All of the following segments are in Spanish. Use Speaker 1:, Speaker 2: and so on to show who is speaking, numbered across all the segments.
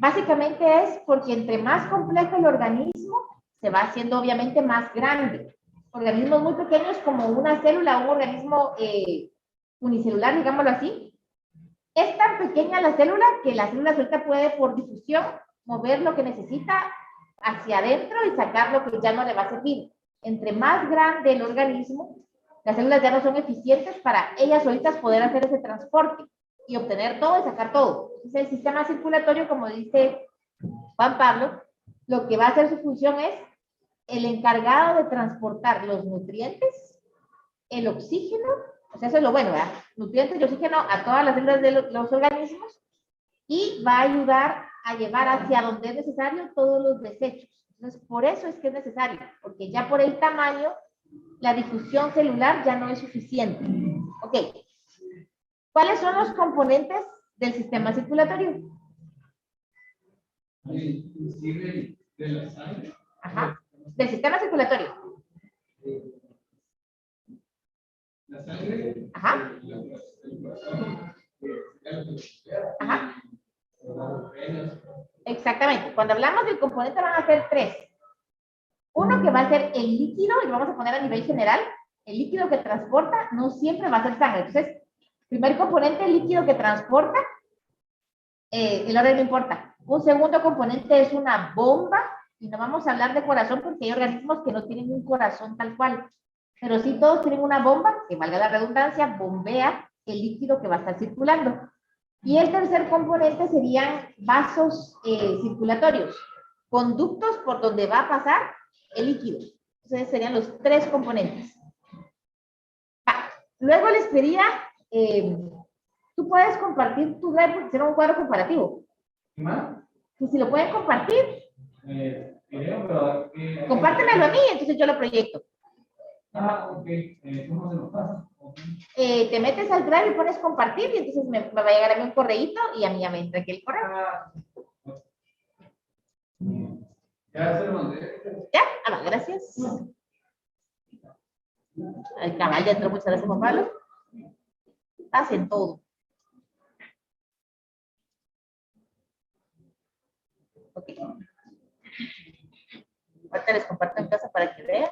Speaker 1: Básicamente es porque entre más complejo el organismo, se va haciendo obviamente más grande. Organismos muy pequeños como una célula o un organismo unicelular, digámoslo así, es tan pequeña la célula que la célula suelta puede por difusión mover lo que necesita hacia adentro y sacar lo que ya no le va a servir. Entre más grande el organismo, las células ya no son eficientes para ellas solitas poder hacer ese transporte y obtener todo y sacar todo. Entonces, el sistema circulatorio, como dice Juan Pablo, lo que va a hacer su función es el encargado de transportar los nutrientes, el oxígeno, o sea, eso es lo bueno, ¿verdad? Nutrientes y oxígeno a todas las células de los organismos y va a ayudar a llevar hacia donde es necesario todos los desechos. Entonces, por eso es que es necesario, porque ya por el tamaño, la difusión celular ya no es suficiente. Ok. ¿Cuáles son los componentes del sistema circulatorio?
Speaker 2: Inclusive de la sangre.
Speaker 1: Ajá. Del sistema circulatorio.
Speaker 2: La sangre.
Speaker 1: Ajá. Ajá. Exactamente. Cuando hablamos del componente van a ser tres. Uno que va a ser el líquido, y lo vamos a poner a nivel general. El líquido que transporta no siempre va a ser sangre. Entonces, primer componente, el líquido que transporta, el orden no importa. Un segundo componente es una bomba, y no vamos a hablar de corazón porque hay organismos que no tienen un corazón tal cual. Pero sí todos tienen una bomba, que valga la redundancia, bombea el líquido que va a estar circulando. Y el tercer componente serían vasos circulatorios, conductos por donde va a pasar el líquido. Entonces serían los tres componentes. Luego les pedía, tú puedes compartir tu red porque será un cuadro comparativo.
Speaker 2: ¿Qué más?
Speaker 1: Y si lo pueden compartir,
Speaker 2: pero,
Speaker 1: compártemelo a mí, entonces yo lo proyecto.
Speaker 2: ok. ¿Cómo se nos pasa?
Speaker 1: Te metes al Drive y pones compartir y entonces me va a llegar a mí un correíto y a mí ya me entra aquí el correo.
Speaker 2: Ya se lo mandé.
Speaker 1: ¿Ya? Va, gracias. El cabal ya entró, muchas gracias, Juan Pablo. Hacen todo. Ok. Ahorita les comparto en casa para que vean.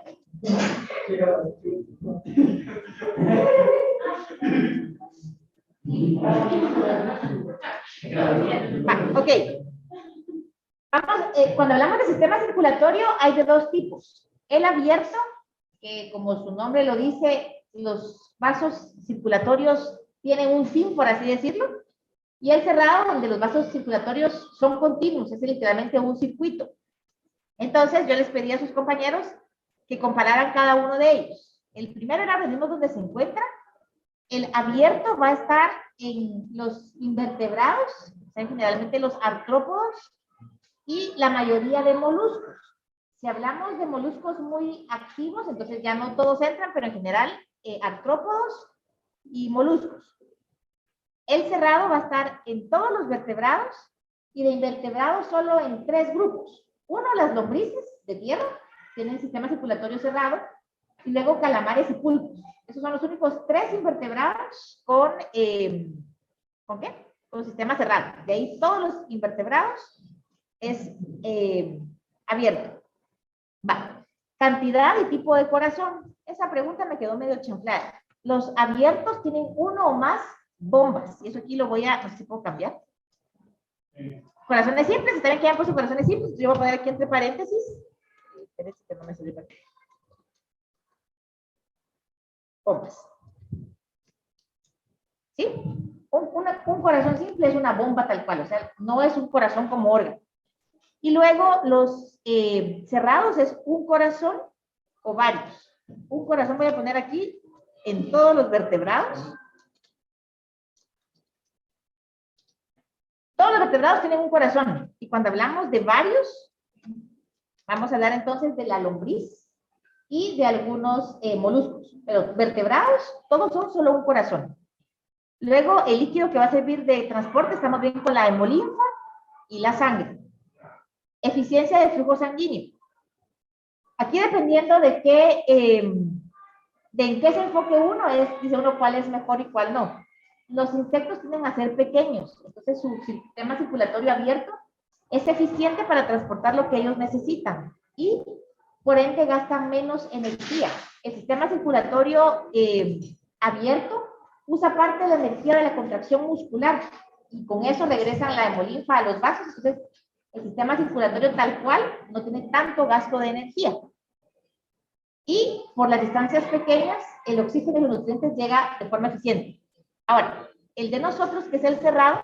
Speaker 1: Ok. Vamos, cuando hablamos de sistema circulatorio hay de dos tipos. El abierto, que como su nombre lo dice, los vasos circulatorios tienen un fin, por así decirlo. Y el cerrado, donde los vasos circulatorios son continuos, es literalmente un circuito. Entonces yo les pedí a sus compañeros que compararan cada uno de ellos. El primero era, venimos donde se encuentra. El abierto va a estar en los invertebrados, o sea, generalmente los artrópodos y la mayoría de moluscos. Si hablamos de moluscos muy activos, entonces ya no todos entran, pero en general artrópodos y moluscos. El cerrado va a estar en todos los vertebrados y de invertebrados solo en tres grupos. Uno, las lombrices de tierra, tienen sistema circulatorio cerrado, y luego calamares y pulpos. Esos son los únicos tres invertebrados con ¿qué? Con sistema cerrado. De ahí todos los invertebrados es abierto. Va. Cantidad y tipo de corazón. Esa pregunta me quedó medio chanflada. Los abiertos tienen uno o más bombas. Y eso aquí lo voy a, no sé si puedo cambiar. Corazones simples, si también quedan por sus corazones simples, yo voy a poner aquí entre paréntesis. Espérense que no me salió. Bombas. ¿Sí? Un corazón simple es una bomba tal cual, o sea, no es un corazón como órgano. Y luego los cerrados es un corazón o varios. Un corazón voy a poner aquí en todos los vertebrados. Todos los vertebrados tienen un corazón. Y cuando hablamos de varios, vamos a hablar entonces de la lombriz y de algunos moluscos. Pero vertebrados, todos son solo un corazón. Luego, el líquido que va a servir de transporte, estamos bien con la hemolinfa y la sangre. Eficiencia de flujo sanguíneo. Aquí dependiendo de qué, en qué se enfoque uno, dice uno cuál es mejor y cuál no. Los insectos tienden a ser pequeños, entonces su sistema circulatorio abierto es eficiente para transportar lo que ellos necesitan y por ende gastan menos energía. El sistema circulatorio abierto usa parte de la energía de la contracción muscular y con eso regresan la hemolinfa a los vasos. Entonces, el sistema circulatorio tal cual no tiene tanto gasto de energía. Y por las distancias pequeñas, el oxígeno y los nutrientes llega de forma eficiente. Ahora, el de nosotros, que es el cerrado,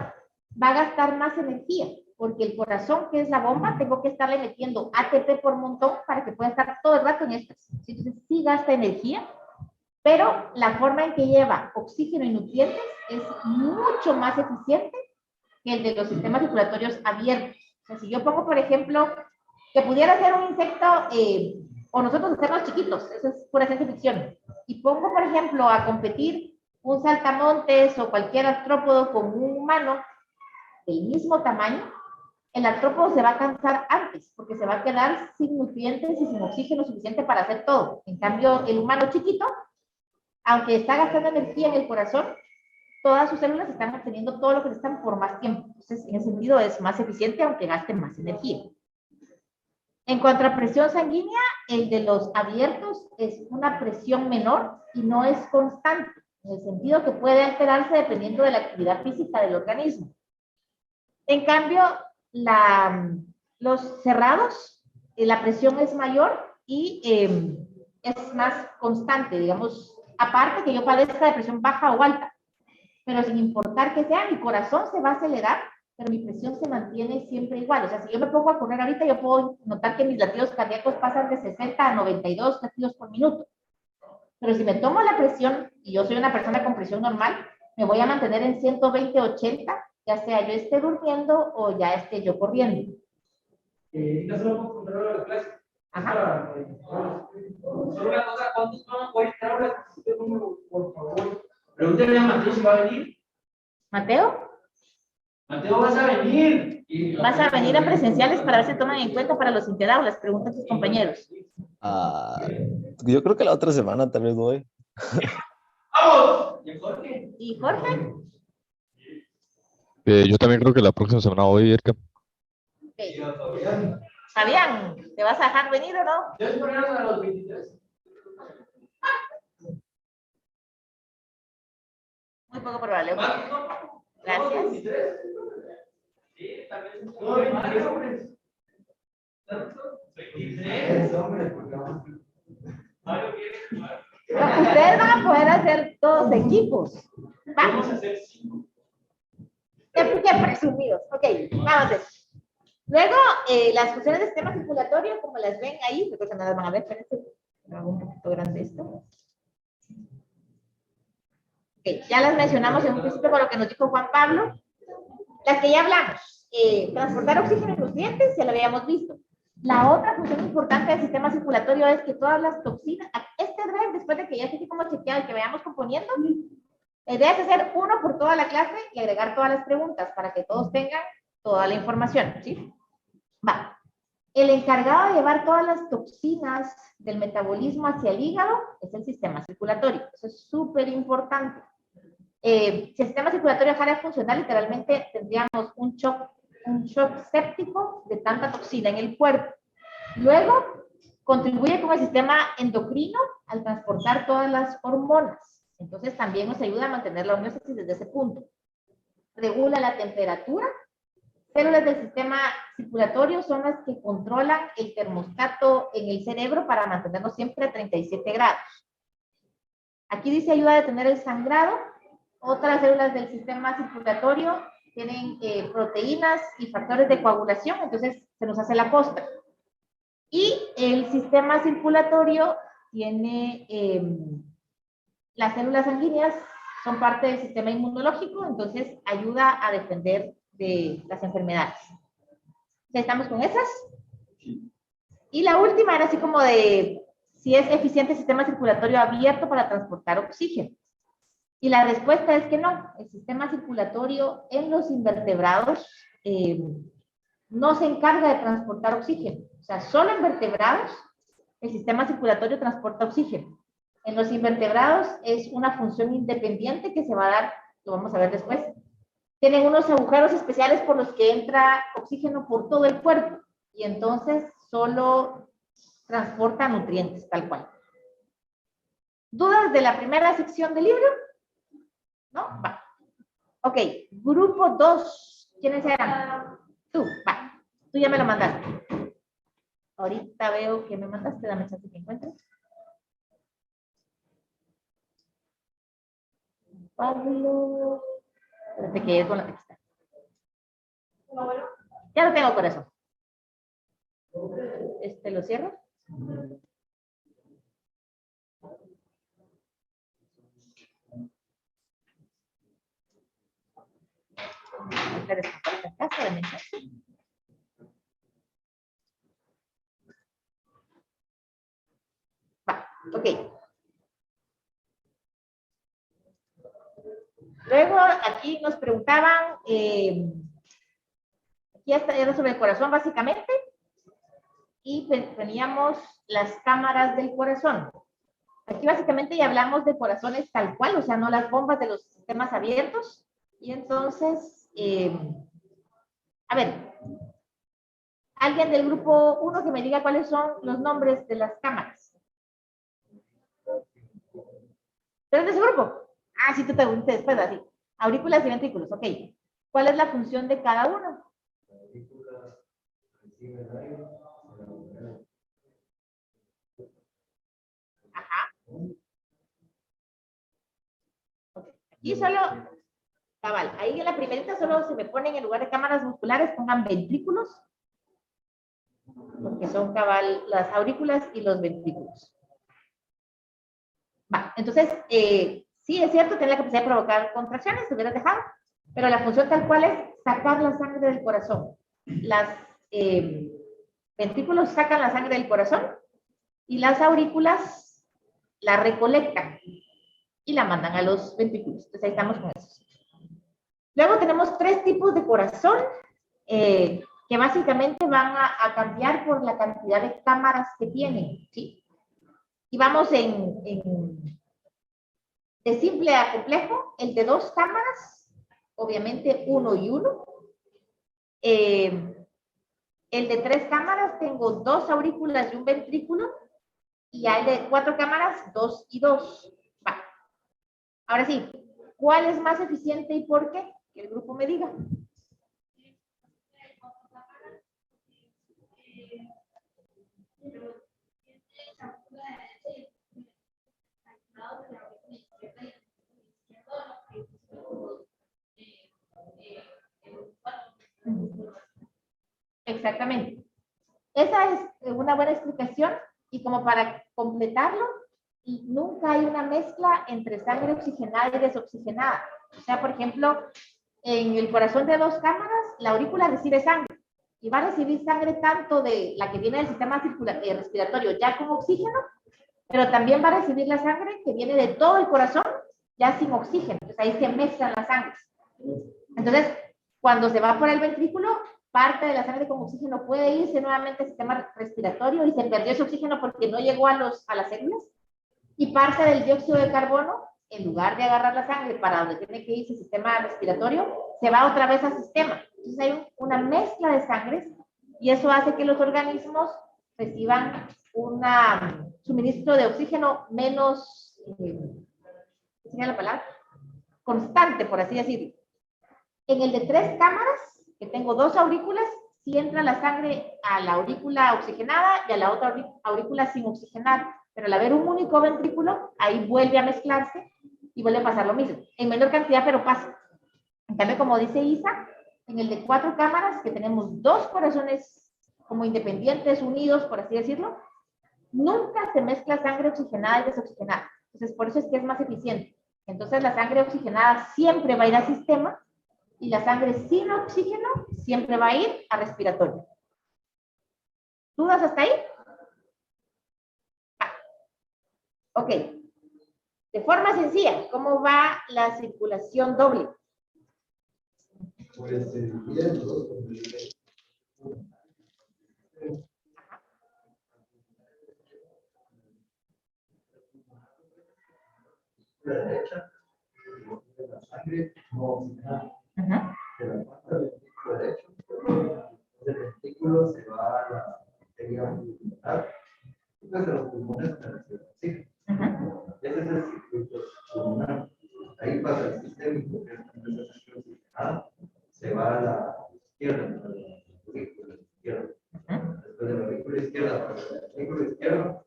Speaker 1: va a gastar más energía, porque el corazón, que es la bomba, tengo que estarle metiendo ATP por montón para que pueda estar todo el rato en estas. Entonces, sí gasta energía, pero la forma en que lleva oxígeno y nutrientes es mucho más eficiente que el de los sistemas circulatorios abiertos. O sea, si yo pongo, por ejemplo, que pudiera ser un insecto, o nosotros hacerlos chiquitos, eso es pura ciencia ficción, y pongo, por ejemplo, a competir un saltamontes o cualquier artrópodo con un humano del mismo tamaño, el artrópodo se va a cansar antes, porque se va a quedar sin nutrientes y sin oxígeno suficiente para hacer todo. En cambio, el humano chiquito, aunque está gastando energía en el corazón, todas sus células están manteniendo todo lo que necesitan por más tiempo. Entonces, en ese sentido, es más eficiente, aunque gaste más energía. En cuanto a presión sanguínea, el de los abiertos es una presión menor y no es constante, en el sentido que puede alterarse dependiendo de la actividad física del organismo. En cambio, los cerrados, la presión es mayor y es más constante, digamos, aparte que yo padezca de presión baja o alta, pero sin importar que sea, mi corazón se va a acelerar, pero mi presión se mantiene siempre igual. O sea, si yo me pongo a correr ahorita, yo puedo notar que mis latidos cardíacos pasan de 60 a 92 latidos por minuto. Pero si me tomo la presión, y yo soy una persona con presión normal, me voy a mantener en 120-80, ya sea yo esté durmiendo o ya esté yo corriendo.
Speaker 2: ¿No solo puedo controlar la clase?
Speaker 1: Ajá.
Speaker 2: Solo una cosa, ¿cuántos van a poder estar ahora? Por favor. Pregúntale a Mateo si va a venir.
Speaker 1: ¿Mateo?
Speaker 2: Mateo, vas a venir.
Speaker 1: Vas a venir a presenciales para ver si toman en cuenta para los integrados, las preguntas de tus compañeros.
Speaker 3: Yo creo que la otra semana tal vez voy.
Speaker 2: ¡Vamos! ¿Y Jorge?
Speaker 1: ¿Y Jorge?
Speaker 4: Yo también creo que la próxima semana voy, Erika.
Speaker 1: Okay. Fabián, ¿te vas a dejar venir o no?
Speaker 2: ¿Ya se ponieron a los 23?
Speaker 1: Muy poco probable. Okay. Gracias.
Speaker 2: Sí, tal vez. No, 23 hombres. 23 hombres, porque vamos.
Speaker 1: Ustedes van a poder hacer todos equipos.
Speaker 2: Vamos a hacer 5.
Speaker 1: Qué presumidos. Ok, vamos a ver. Luego, las funciones del sistema circulatorio, como las ven ahí, creo que no las van a ver, espérense, hago un poquito grande esto. Ok, ya las mencionamos en un principio con lo que nos dijo Juan Pablo. Las que ya hablamos, transportar oxígeno y nutrientes, ya lo habíamos visto. La otra función importante del sistema circulatorio es que todas las toxinas, este drive, después de que ya esté como chequeado y que vayamos componiendo, la idea es hacer uno por toda la clase y agregar todas las preguntas para que todos tengan toda la información, ¿sí? Va. El encargado de llevar todas las toxinas del metabolismo hacia el hígado es el sistema circulatorio. Eso es súper importante. Si el sistema circulatorio dejara de funcionar, literalmente tendríamos un shock séptico de tanta toxina en el cuerpo. Luego, contribuye con el sistema endocrino al transportar todas las hormonas. Entonces, también nos ayuda a mantener la homeostasis desde ese punto. Regula la temperatura. Células del sistema circulatorio son las que controlan el termostato en el cerebro para mantenerlo siempre a 37 grados. Aquí dice ayuda a detener el sangrado. Otras células del sistema circulatorio tienen proteínas y factores de coagulación, entonces se nos hace la costra. Y el sistema circulatorio tiene las células sanguíneas, son parte del sistema inmunológico, entonces ayuda a defender de las enfermedades. ¿Ya estamos con esas? Sí. Y la última era así como de si es eficiente el sistema circulatorio abierto para transportar oxígeno. Y la respuesta es que no. El sistema circulatorio en los invertebrados no se encarga de transportar oxígeno. O sea, solo en vertebrados el sistema circulatorio transporta oxígeno. En los invertebrados es una función independiente que se va a dar, lo vamos a ver después, tienen unos agujeros especiales por los que entra oxígeno por todo el cuerpo y entonces solo transporta nutrientes, tal cual. ¿Dudas de la primera sección del libro? ¿No? Va. Ok, grupo 2. ¿Quiénes eran? Tú, va. Tú ya me lo mandaste. Ahorita veo que me mandaste, dame chance que encuentre. Pablo. Espérate que es con la texta. Ya lo tengo, corazón. Lo cierro. Va, ok. Luego aquí nos preguntaban, aquí era sobre el corazón básicamente, y teníamos las cámaras del corazón. Aquí básicamente ya hablamos de corazones tal cual, o sea, no las bombas de los sistemas abiertos. Y entonces, a ver, alguien del grupo 1 que me diga cuáles son los nombres de las cámaras. ¿Eres de ese grupo? Ah, sí, tú te después, así. Aurículas y ventrículos, ok. ¿Cuál es la función de cada uno? Ajá. Okay. Aquí solo, cabal, ahí en la primerita solo se me ponen en lugar de cámaras musculares, pongan ventrículos, porque son cabal las aurículas y los ventrículos. Va, entonces, sí, es cierto, tiene la capacidad de provocar contracciones, se hubieras dejado, pero la función tal cual es sacar la sangre del corazón. Las ventrículos sacan la sangre del corazón y las aurículas la recolectan y la mandan a los ventrículos. Entonces ahí estamos con eso. Luego tenemos 3 tipos de corazón que básicamente van a cambiar por la cantidad de cámaras que tienen, ¿sí? Y vamos de simple a complejo, el de 2 cámaras, obviamente 1 y 1. El de 3 cámaras tengo 2 aurículas y un ventrículo. Y el de 4 cámaras, 2 y 2. Va. Ahora sí, ¿cuál es más eficiente y por qué? Que el grupo me diga. Exactamente. Esa es una buena explicación y como para completarlo, nunca hay una mezcla entre sangre oxigenada y desoxigenada. O sea, por ejemplo, en el corazón de 2 cámaras, la aurícula recibe sangre y va a recibir sangre tanto de la que viene del sistema respiratorio ya con oxígeno, pero también va a recibir la sangre que viene de todo el corazón ya sin oxígeno. Entonces ahí se mezclan las sangres. Entonces, cuando se va por el ventrículo, parte de la sangre con oxígeno puede irse nuevamente al sistema respiratorio y se perdió ese oxígeno porque no llegó a las células. Y parte del dióxido de carbono, en lugar de agarrar la sangre para donde tiene que irse el sistema respiratorio, se va otra vez al sistema. Entonces hay una mezcla de sangres y eso hace que los organismos reciban un suministro de oxígeno menos, ¿qué sería la palabra? Constante, por así decirlo. En el de 3 cámaras, que tengo 2 aurículas, sí entra la sangre a la aurícula oxigenada y a la otra aurícula sin oxigenar. Pero al haber un único ventrículo, ahí vuelve a mezclarse y vuelve a pasar lo mismo. En menor cantidad, pero pasa. En cambio, como dice Isa, en el de 4 cámaras, que tenemos 2 corazones como independientes, unidos, por así decirlo, nunca se mezcla sangre oxigenada y desoxigenada. Entonces, por eso es que es más eficiente. Entonces, la sangre oxigenada siempre va a ir al sistema y la sangre sin oxígeno siempre va a ir a respiratorio. ¿Dudas hasta ahí? Ah. Ok. De forma sencilla, ¿cómo va la circulación doble?
Speaker 5: Pues la derecha, la sangre no oxigenada.
Speaker 1: Ajá.
Speaker 5: De la parte del ventículo derecho, del ventículo se va a la arteria pulmonar, y pues de los pulmones a la oxígeno. Ese es el circuito pulmonar. Ahí pasa el sistémico, que es la sangre oxigenada, se va a la izquierda, a la aurícula izquierda. Después de la aurícula izquierda, para la aurícula izquierda,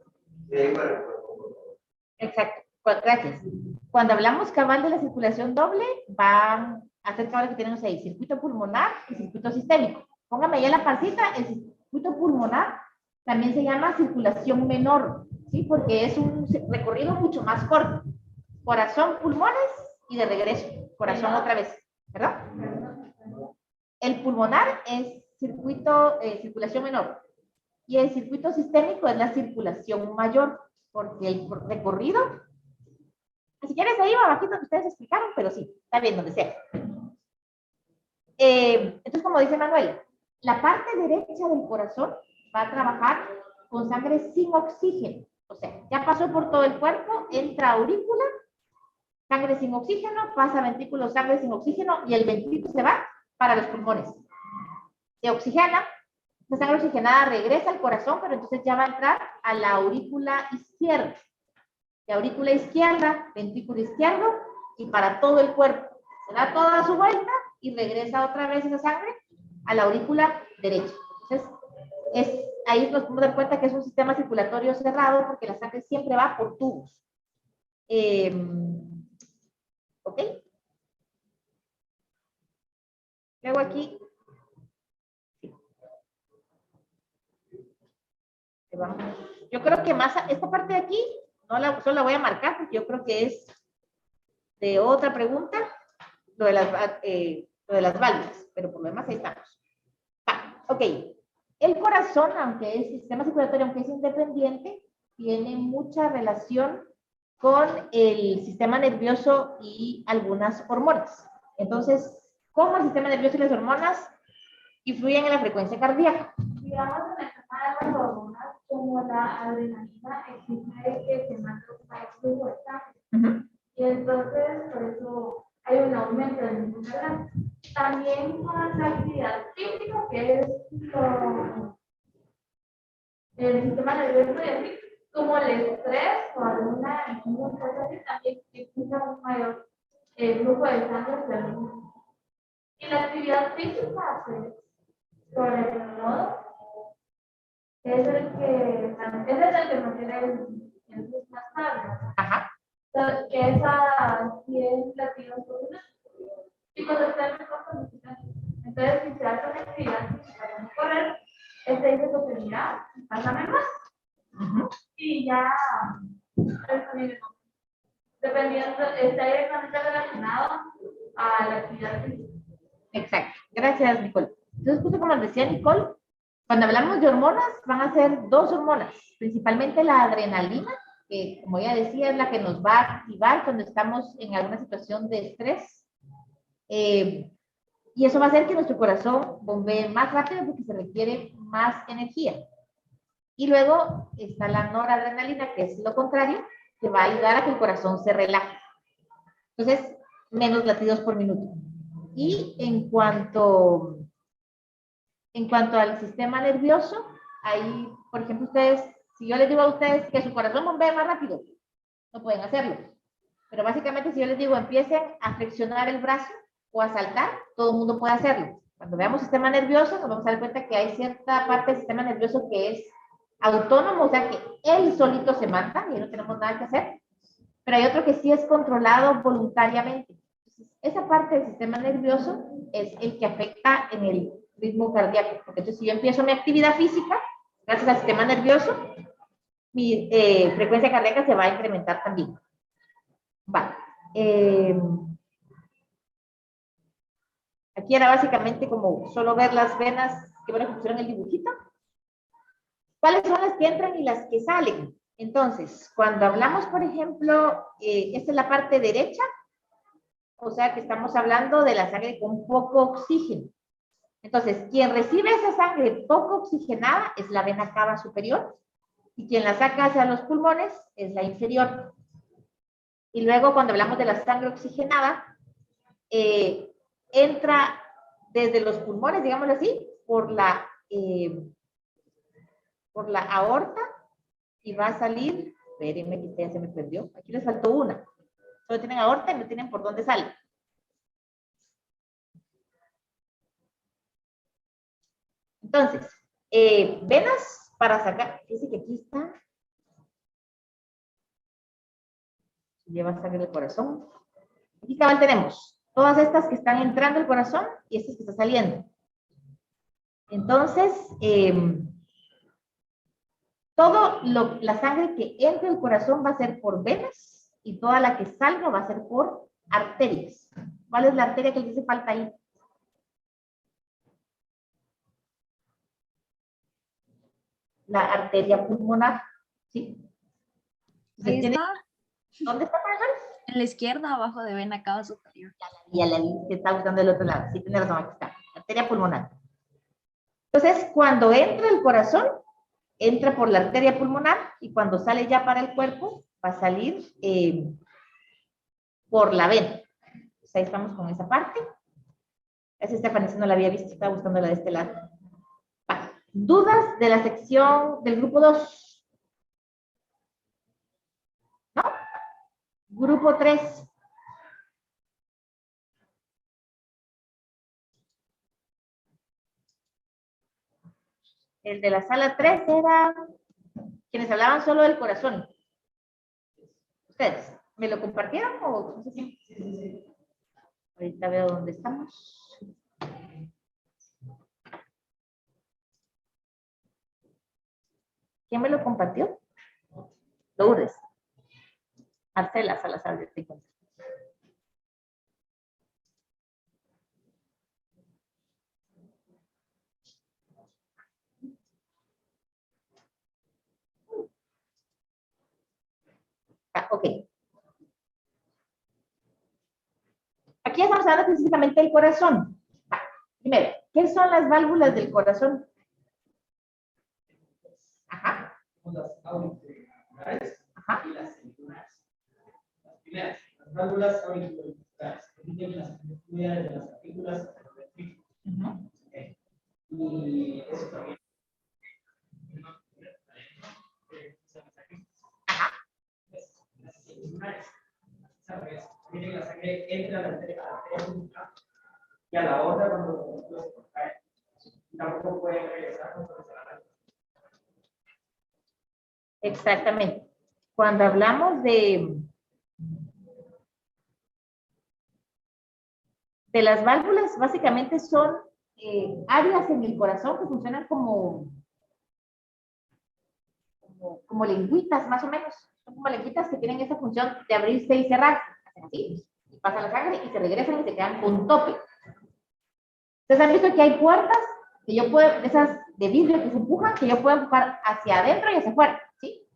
Speaker 5: y ahí para el cuerpo.
Speaker 1: Exacto. Gracias. Cuando hablamos cabal de la circulación doble, van a ser cabal que tenemos ahí, circuito pulmonar y circuito sistémico. Póngame ahí en la pancita, el circuito pulmonar también se llama circulación menor, ¿sí? Porque es un recorrido mucho más corto. Corazón, pulmones y de regreso. Corazón otra vez, ¿verdad? El pulmonar es circulación menor. Y el circuito sistémico es la circulación mayor, porque el recorrido, si quieres ahí abajito que ustedes explicaron, pero sí, está bien donde sea. Entonces, como dice Manuel, la parte derecha del corazón va a trabajar con sangre sin oxígeno. O sea, ya pasó por todo el cuerpo, entra a aurícula, sangre sin oxígeno, pasa a ventrículo, sangre sin oxígeno, y el ventrículo se va para los pulmones. Se oxigena, la sangre oxigenada regresa al corazón, pero entonces ya va a entrar a la aurícula izquierda. De aurícula izquierda, ventrículo izquierdo, y para todo el cuerpo. Se da toda su vuelta y regresa otra vez esa sangre a la aurícula derecha. Entonces, ahí nos podemos dar cuenta que es un sistema circulatorio cerrado porque la sangre siempre va por tubos. ¿Ok? Luego aquí. Vamos. Yo creo que más, esta parte de aquí, solo la voy a marcar porque yo creo que es de otra pregunta, lo de las válvulas, pero por lo demás ahí estamos. Ok. El corazón, aunque es sistema circulatorio, aunque es independiente, tiene mucha relación con el sistema nervioso y algunas hormonas. Entonces, ¿cómo el sistema nervioso y las hormonas influyen en la frecuencia cardíaca?
Speaker 6: Digamos, en el tema de las hormonas, como la adrenalina, exige que se mantenga el flujo de sangre. Y entonces, por eso hay un aumento del mismo grado. También con la actividad física, que es el sistema nervioso y así, como el estrés o alguna cosa así, también exige un mayor flujo de sangre hacia el mismo. Y la actividad física, pues, por el modo, es el que mantiene el flujo más estable.
Speaker 1: Ajá.
Speaker 6: Que esa 100 latidos por minuto. Y cuando está en el cuerpo, entonces, si se hace una actividad física para correr, este dice que se mira, pásame más. Y ya, dependiendo, está directamente relacionado a la actividad física.
Speaker 1: Exacto. Gracias, Nicole. Entonces, justo como decía Nicole, cuando hablamos de hormonas, van a ser dos hormonas, principalmente la adrenalina, que como ella decía, es la que nos va a activar cuando estamos en alguna situación de estrés. Y eso va a hacer que nuestro corazón bombee más rápido porque se requiere más energía. Y luego está la noradrenalina, que es lo contrario, que va a ayudar a que el corazón se relaje. Entonces, menos latidos por minuto. Y en cuanto al sistema nervioso, ahí, por ejemplo, ustedes, si yo les digo a ustedes que su corazón bombee más rápido, no pueden hacerlo. Pero básicamente, si yo les digo empiecen a flexionar el brazo o a saltar, todo el mundo puede hacerlo. Cuando veamos sistema nervioso, nos vamos a dar cuenta que hay cierta parte del sistema nervioso que es autónomo, o sea que él solito se manda y no tenemos nada que hacer. Pero hay otro que sí es controlado voluntariamente. Entonces, esa parte del sistema nervioso es el que afecta en el ritmo cardíaco. Porque entonces, si yo empiezo mi actividad física, gracias al sistema nervioso, mi frecuencia cardíaca se va a incrementar también. Vale. Aquí era básicamente como solo ver las venas, que bueno que pusieron el dibujito. ¿Cuáles son las que entran y las que salen? Entonces, cuando hablamos, por ejemplo, esta es la parte derecha, o sea que estamos hablando de la sangre con poco oxígeno. Entonces, quien recibe esa sangre poco oxigenada es la vena cava superior y quien la saca hacia los pulmones es la inferior. Y luego, cuando hablamos de la sangre oxigenada, entra desde los pulmones, digámoslo así, por la aorta y va a salir, espérenme que ya se me perdió, aquí les faltó una. Solo tienen aorta y no tienen por dónde sale. Entonces, venas para sacar, dice que aquí está. Lleva sangre del corazón. Aquí cabal tenemos todas estas que están entrando al corazón y estas que están saliendo. Entonces, la sangre que entre al corazón va a ser por venas y toda la que salga va a ser por arterias. ¿Cuál es la arteria que les hace falta ahí? La arteria pulmonar, ¿sí?
Speaker 7: Ahí está,
Speaker 1: ¿Dónde está, profesor?
Speaker 7: en la izquierda, abajo de vena cava superior.
Speaker 1: Y a la que está buscando del otro lado. Sí, tiene razón, aquí está. Arteria pulmonar. Entonces, cuando entra el corazón, entra por la arteria pulmonar y cuando sale ya para el cuerpo, va a salir por la vena. Entonces, ahí estamos con esa parte. Esa Stephanie no la había visto, estaba buscando la de este lado. Va. ¿Dudas de la sección del grupo 2? ¿No? Grupo 3. El de la sala 3 era quienes hablaban solo del corazón. ¿Ustedes me lo compartieron o no sé si? Ahorita veo dónde estamos. ¿Quién me lo compartió? Lourdes. Marcela Salazar de Tico. Ok. Aquí estamos hablando específicamente del corazón. Primero, ¿qué son las válvulas del corazón? Ajá.
Speaker 2: Las auriculares
Speaker 1: Ajá.
Speaker 2: y las celulares. Las primeras, las válvulas auriculares, que tienen las unidades de las partículas
Speaker 1: Uh-huh.
Speaker 2: y eso también. Las celulares, ¿sabes? Miren, la sangre entra a la arteria pulmonar y a la otra cuando se contrae. Tampoco puede regresar cuando se la.
Speaker 1: Exactamente. Cuando hablamos de las válvulas, básicamente son áreas en el corazón que funcionan como lengüitas, más o menos. Son como lengüitas que tienen esa función de abrirse y cerrar. Hacen así, y pasa la sangre y se regresan y se quedan con tope. Ustedes han visto que hay puertas que yo puedo, esas de vidrio que se empujan, que yo puedo empujar hacia adentro y hacia afuera, ¿sí?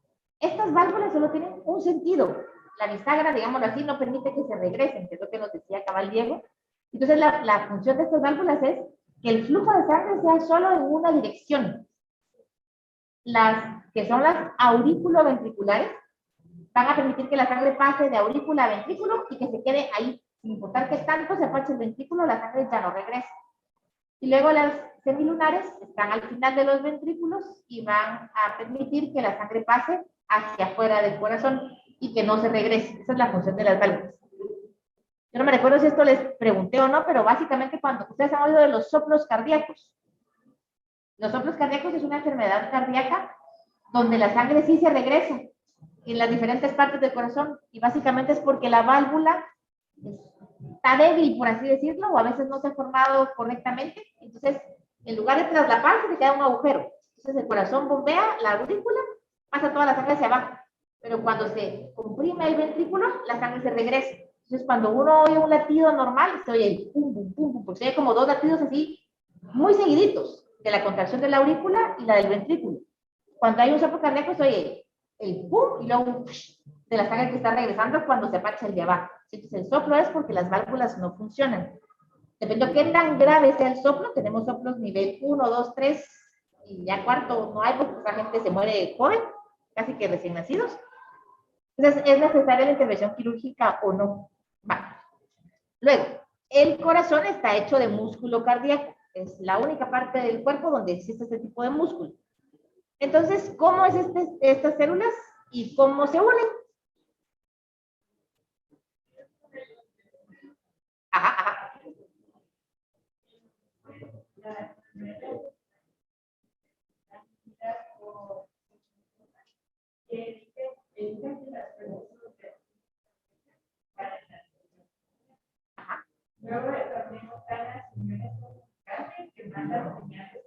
Speaker 1: Estas válvulas solo tienen un sentido. La bisagra, digámoslo así, no permite que se regresen, que es lo que nos decía cabal Diego. Entonces, la función de estas válvulas es que el flujo de sangre sea solo en una dirección. Las que son las aurículo-ventriculares van a permitir que la sangre pase de aurícula a ventrículo y que se quede ahí. Sin importar que tanto se apache el ventrículo, la sangre ya no regresa. Y luego las semilunares están al final de los ventrículos y van a permitir que la sangre pase hacia afuera del corazón y que no se regrese. Esa es la función de las válvulas. Yo no me recuerdo si esto les pregunté o no, pero básicamente cuando ustedes han oído de los soplos cardíacos. Los soplos cardíacos es una enfermedad cardíaca donde la sangre sí se regresa en las diferentes partes del corazón y básicamente es porque la válvula está débil, por así decirlo, o a veces no se ha formado correctamente. Entonces, en lugar de traslaparse, se queda un agujero. Entonces, el corazón bombea la aurícula, pasa toda la sangre hacia abajo. Pero cuando se comprime el ventrículo, la sangre se regresa. Entonces, cuando uno oye un latido normal, se oye el pum, pum, pum, pum, porque se oye como dos latidos así, muy seguiditos, de la contracción de la aurícula y la del ventrículo. Cuando hay un soplo cardíaco, se oye el pum y luego un de la sangre que está regresando cuando se apacha el de abajo. Entonces, el soplo es porque las válvulas no funcionan. Depende de qué tan grave sea el soplo, tenemos soplos nivel 1, 2, 3, y ya cuarto no hay porque la gente se muere joven, casi que recién nacidos. Entonces, ¿es necesaria la intervención quirúrgica o no? Va. Luego, El corazón está hecho de músculo cardíaco. Es la única parte del cuerpo donde existe este tipo de músculo. Entonces, ¿cómo es estas células y cómo se unen? Ajá, ajá.
Speaker 6: Luego también están las uniones comunicantes que mandan señales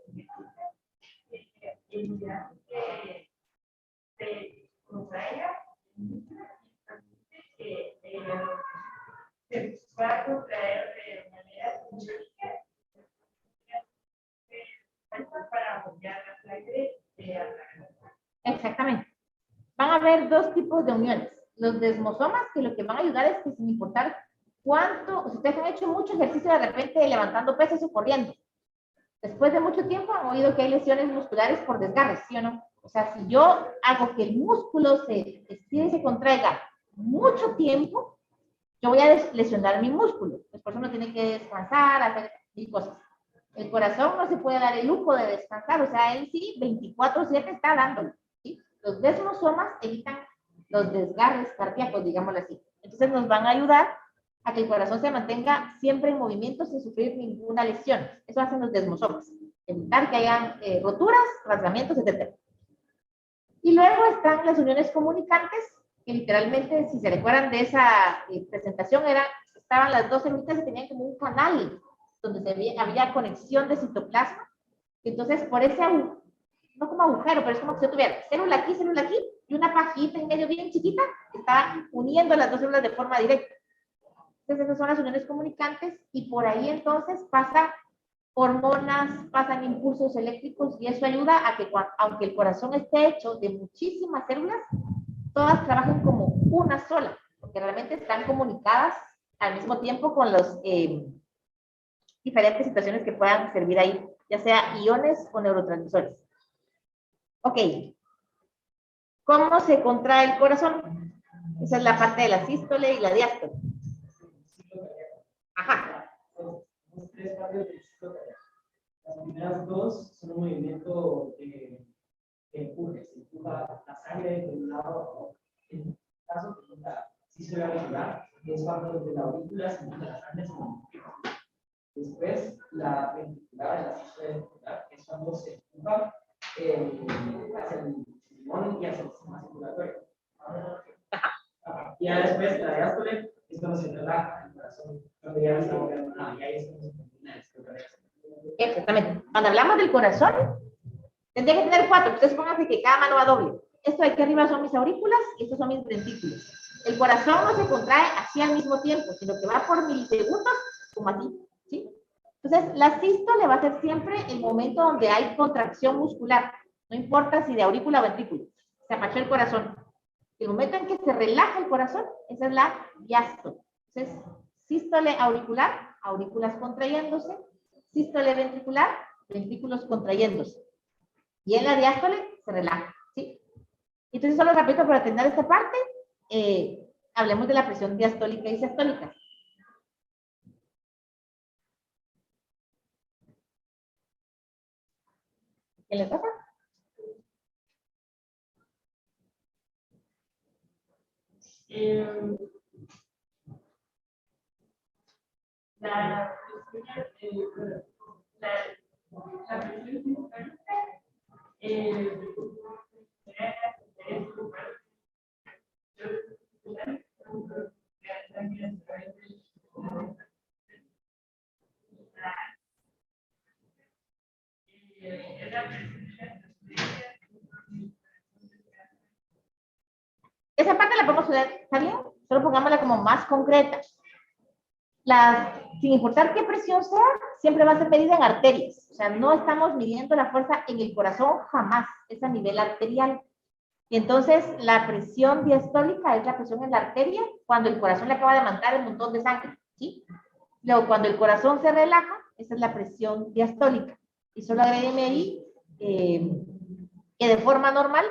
Speaker 6: cinéticas que se contraigan que se pueda contraer de manera simétrica para apoyar la sangre de la
Speaker 1: Exactamente. Van a haber dos tipos de uniones. Los desmosomas, que lo que van a ayudar es que sin importar cuánto, si ustedes han hecho mucho ejercicio de repente levantando pesas o corriendo, después de mucho tiempo han oído que hay lesiones musculares por desgarres, ¿sí o no? O sea, si yo hago que el músculo se estire y se contraiga mucho tiempo, yo voy a lesionar mi músculo. Pues por eso uno tiene que descansar, hacer mil cosas. El corazón no se puede dar el lujo de descansar, o sea, él sí 24/7 está dándolo, ¿sí? Los desmosomas evitan los desgarres cardíacos, digámoslo así. Entonces nos van a ayudar a que el corazón se mantenga siempre en movimiento sin sufrir ninguna lesión. Eso hacen los desmosomas. Evitar que hayan roturas, rasgamientos, etc. Y luego están las uniones comunicantes, que literalmente, si se recuerdan de esa presentación, estaban las dos células que tenían como un canal donde había conexión de citoplasma. Entonces, por ese, no como agujero, pero es como si yo tuviera célula aquí, y una pajita en medio bien chiquita que está uniendo las dos células de forma directa. Entonces, esas son las uniones comunicantes, y por ahí entonces pasan hormonas, pasan impulsos eléctricos, y eso ayuda a que, aunque el corazón esté hecho de muchísimas células, todas trabajen como una sola, porque realmente están comunicadas al mismo tiempo con los diferentes situaciones que puedan servir ahí, ya sea iones o neurotransmisores. Ok. ¿Cómo se contrae el corazón? Esa es la parte de la sístole y la diástole. Ajá.
Speaker 2: Los tres partes del ciclo cardíaco. Las primeras dos son un movimiento de empuje. Se empuja la sangre de un lado a otro. En este caso, la sístole auricular, que es cuando desde la aurícula se empuja la sangre. Después, la ventricular, la sístole ventricular, que es cuando se empuja hacia el pulmón y hacia el sistema circulatorio. Y ya después, la diástole es cuando se relaja el corazón, cuando ya no está moviendo nada, y ahí es cuando se termina el ciclo cardíaco.
Speaker 1: Exactamente. Cuando hablamos del corazón, tendría que tener 4. Entonces, pónganse que cada mano va doble. Esto de aquí arriba son mis aurículas y estos son mis ventrículos. El corazón no se contrae así al mismo tiempo, sino que va por milisegundos, como así, ¿sí? Entonces, la sístole va a ser siempre el momento donde hay contracción muscular. No importa si de aurícula o ventrículo. Se apachó el corazón. El momento en que se relaja el corazón, esa es la diástole. Entonces, sístole auricular, aurículas contrayéndose. Sístole ventricular, ventrículos contrayéndose. Y en la diástole se relaja, ¿sí? Entonces, solo repito para atender esta parte, hablemos de la presión diastólica y sistólica. ¿Qué le pasa?
Speaker 6: la presión
Speaker 1: Esa parte la podemos ver, ¿está bien? Solo pongámosla como más concreta. Sin importar qué presión sea, siempre va a ser medida en arterias. O sea, no estamos midiendo la fuerza en el corazón jamás, es a nivel arterial. Y entonces la presión diastólica es la presión en la arteria cuando el corazón le acaba de mandar un montón de sangre, ¿sí? Luego, cuando el corazón se relaja, esa es la presión diastólica. Y solo agrégueme ahí que de forma normal,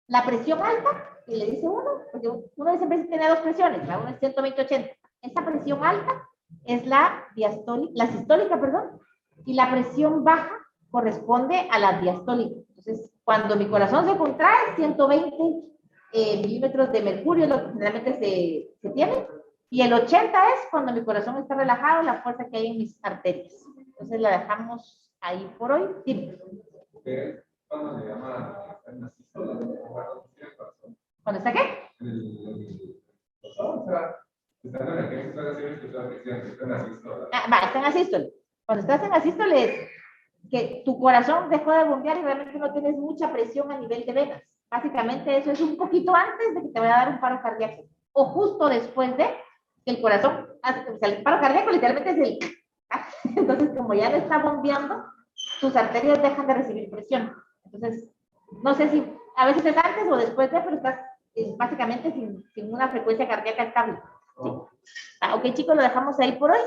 Speaker 1: la presión alta, que le dice uno, porque uno siempre tiene dos presiones, ¿verdad? Uno es 120/80. Esa presión alta es la diastólica, la sistólica, perdón, y la presión baja corresponde a la diastólica. Entonces, cuando mi corazón se contrae, 120 milímetros de mercurio es lo que generalmente se tiene, y el 80 es cuando mi corazón está relajado, la fuerza que hay en mis arterias. Entonces la dejamos ahí por hoy. Sí.
Speaker 8: ¿Cuándo se llama una sístole?
Speaker 1: ¿Cuándo está qué?
Speaker 8: O sea, estando en la que está en la sístole.
Speaker 1: Está en asístole. Cuando estás en asístole es que tu corazón dejó de bombear y realmente no tienes mucha presión a nivel de venas. Básicamente eso es un poquito antes de que te vaya a dar un paro cardíaco o justo después de que el corazón, o sea, el paro cardíaco literalmente es el, entonces como ya no está bombeando, tus arterias dejan de recibir presión. Entonces, no sé si a veces es antes o después de, pero estás básicamente sin una frecuencia cardíaca estable. ¿Sí? Ok, chicos, lo dejamos ahí por hoy.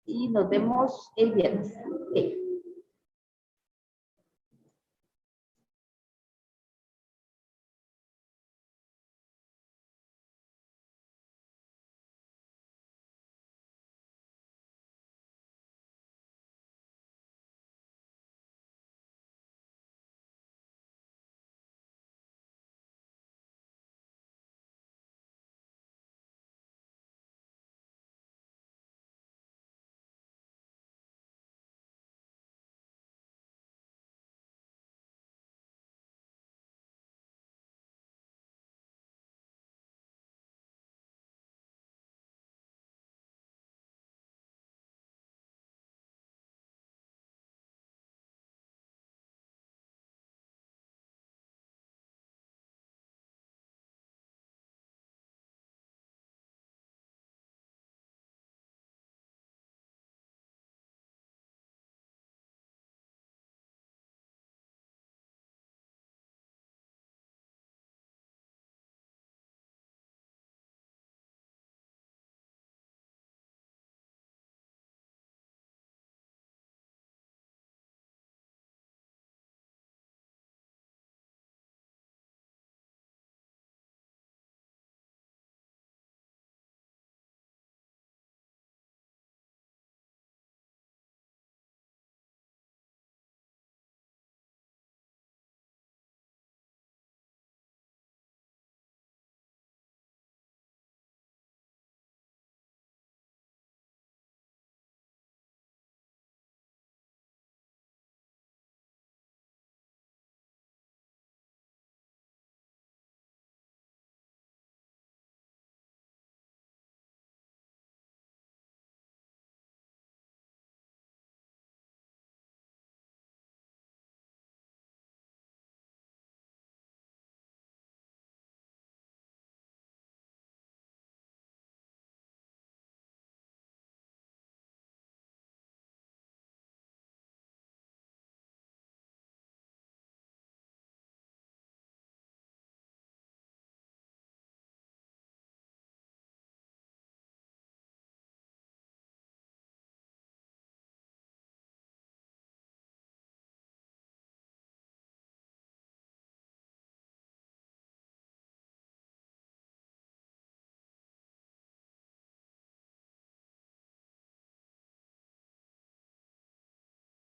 Speaker 1: Y nos vemos el viernes. Sí.